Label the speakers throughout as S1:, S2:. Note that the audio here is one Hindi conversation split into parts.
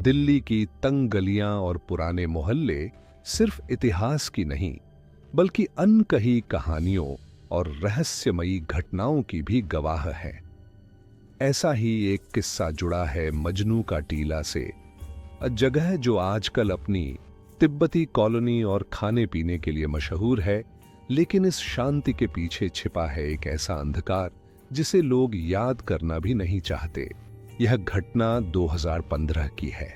S1: दिल्ली की तंग गलियां और पुराने मोहल्ले सिर्फ इतिहास की नहीं, बल्कि अनकही कहानियों और रहस्यमयी घटनाओं की भी गवाह हैं। ऐसा ही एक किस्सा जुड़ा है मजनू का टीला से, जगह जो आजकल अपनी तिब्बती कॉलोनी और खाने पीने के लिए मशहूर है, लेकिन इस शांति के पीछे छिपा है एक ऐसा अंधकार जिसे लोग याद करना भी नहीं चाहते। यह घटना 2015 की है।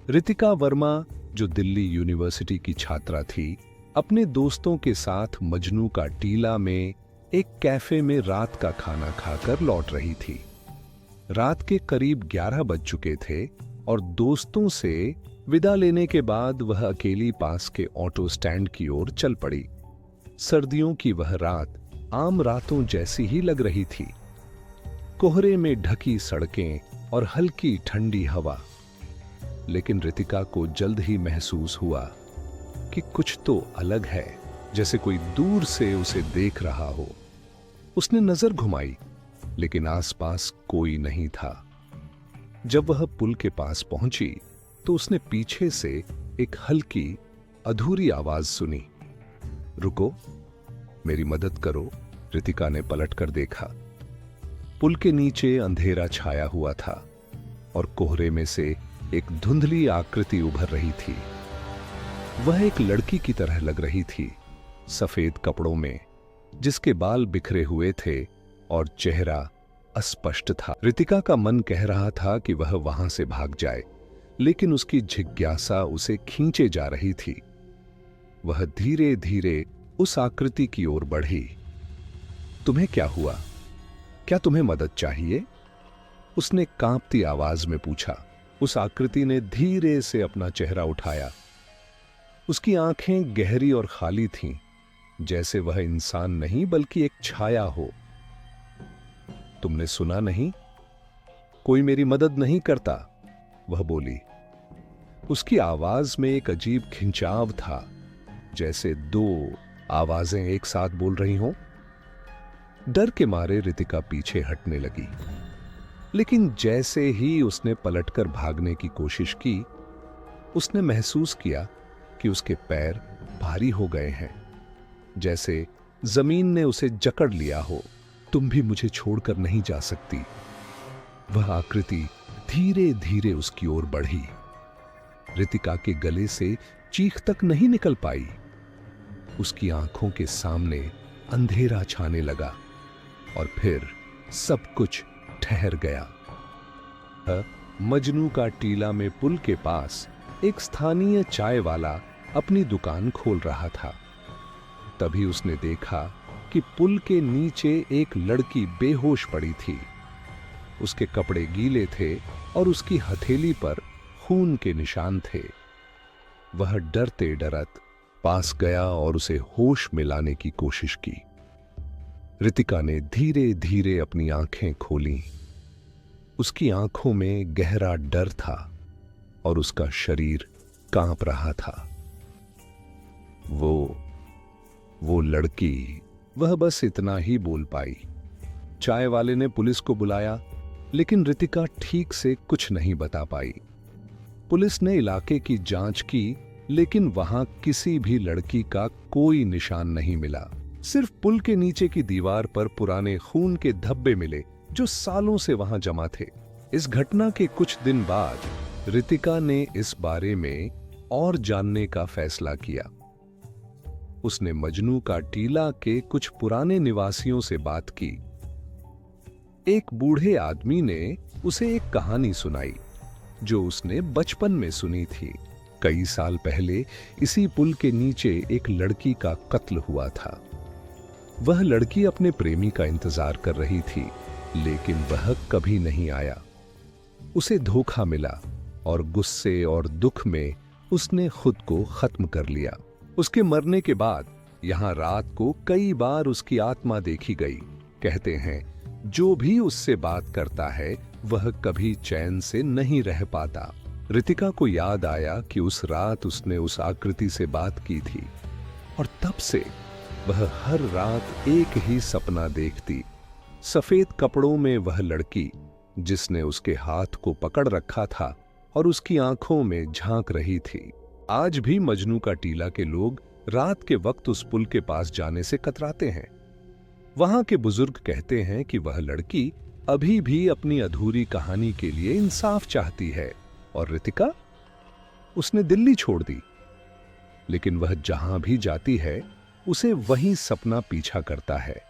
S1: रितिका वर्मा, जो दिल्ली यूनिवर्सिटी की छात्रा थी, अपने दोस्तों के साथ मजनू का टीला में एक कैफे में रात का खाना खाकर लौट रही थी। रात के करीब 11 बज चुके थे और दोस्तों से विदा लेने के बाद वह अकेली पास के ऑटो स्टैंड की ओर चल पड़ी। सर्दियों की वह रात आम रातों जैसी ही लग रही थी। कोहरे में ढकी सड़कें और हल्की ठंडी हवा। लेकिन रितिका को जल्द ही महसूस हुआ कि कुछ तो अलग है, जैसे कोई दूर से उसे देख रहा हो। उसने नजर घुमाई, लेकिन आसपास कोई नहीं था। जब वह पुल के पास पहुंची तो उसने पीछे से एक हल्की अधूरी आवाज सुनी, रुको, मेरी मदद करो। रितिका ने पलटकर देखा। पुल के नीचे अंधेरा छाया हुआ था और कोहरे में से एक धुंधली आकृति उभर रही थी। वह एक लड़की की तरह लग रही थी, सफेद कपड़ों में, जिसके बाल बिखरे हुए थे और चेहरा अस्पष्ट था। रितिका का मन कह रहा था कि वह वहां से भाग जाए, लेकिन उसकी जिज्ञासा उसे खींचे जा रही थी। वह धीरे धीरे उस आकृति की ओर बढ़ी। तुम्हें क्या हुआ? क्या तुम्हें मदद चाहिए? उसने कांपती आवाज में पूछा। उस आकृति ने धीरे से अपना चेहरा उठाया। उसकी आंखें गहरी और खाली थीं, जैसे वह इंसान नहीं बल्कि एक छाया हो। तुमने सुना नहीं? कोई मेरी मदद नहीं करता, वह बोली। उसकी आवाज में एक अजीब खिंचाव था, जैसे दो आवाजें एक साथ बोल रही हों। डर के मारे रितिका पीछे हटने लगी, लेकिन जैसे ही उसने पलटकर भागने की कोशिश की, उसने महसूस किया कि उसके पैर भारी हो गए हैं, जैसे जमीन ने उसे जकड़ लिया हो। तुम भी मुझे छोड़कर नहीं जा सकती। वह आकृति धीरे धीरे उसकी ओर बढ़ी। रितिका के गले से चीख तक नहीं निकल पाई। उसकी आंखों के सामने अंधेरा छाने लगा और फिर सब कुछ ठहर गया। मजनू का टीला में पुल के पास एक स्थानीय चाय वाला अपनी दुकान खोल रहा था। तभी उसने देखा कि पुल के नीचे एक लड़की बेहोश पड़ी थी। उसके कपड़े गीले थे और उसकी हथेली पर खून के निशान थे। वह डरते डरत पास गया और उसे होश में लाने की कोशिश की। रितिका ने धीरे धीरे अपनी आंखें खोलीं। उसकी आंखों में गहरा डर था और उसका शरीर कांप रहा था। वो लड़की, वह बस इतना ही बोल पाई। चाय वाले ने पुलिस को बुलाया, लेकिन रितिका ठीक से कुछ नहीं बता पाई। पुलिस ने इलाके की जांच की, लेकिन वहां किसी भी लड़की का कोई निशान नहीं मिला। सिर्फ पुल के नीचे की दीवार पर पुराने खून के धब्बे मिले, जो सालों से वहां जमा थे। इस घटना के कुछ दिन बाद रितिका ने इस बारे में और जानने का फैसला किया। उसने मजनू का टीला के कुछ पुराने निवासियों से बात की। एक बूढ़े आदमी ने उसे एक कहानी सुनाई, जो उसने बचपन में सुनी थी। कई साल पहले इसी पुल के नीचे एक लड़की का कत्ल हुआ था। वह लड़की अपने प्रेमी का इंतजार कर रही थी, लेकिन वह कभी नहीं आया। उसे धोखा मिला और गुस्से और दुख में उसने खुद को खत्म कर लिया। उसके मरने के बाद यहां रात को कई बार उसकी आत्मा देखी गई। कहते हैं, जो भी उससे बात करता है वह कभी चैन से नहीं रह पाता। रितिका को याद आया कि उस रात उसने उस आकृति से बात की थी और तब से वह हर रात एक ही सपना देखती। सफेद कपड़ों में वह लड़की जिसने उसके हाथ को पकड़ रखा था और उसकी आंखों में झांक रही थी। आज भी मजनू का टीला के लोग रात के वक्त उस पुल के पास जाने से कतराते हैं। वहां के बुजुर्ग कहते हैं कि वह लड़की अभी भी अपनी अधूरी कहानी के लिए इंसाफ चाहती है। और रितिका, उसने दिल्ली छोड़ दी, लेकिन वह जहां भी जाती है उसे वही सपना पीछा करता है।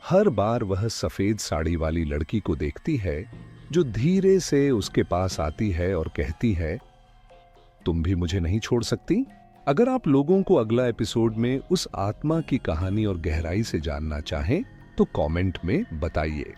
S1: हर बार वह सफेद साड़ी वाली लड़की को देखती है जो धीरे से उसके पास आती है और कहती है, तुम भी मुझे नहीं छोड़ सकती? अगर आप लोगों को अगला एपिसोड में उस आत्मा की कहानी और गहराई से जानना चाहें तो कमेंट में बताइए।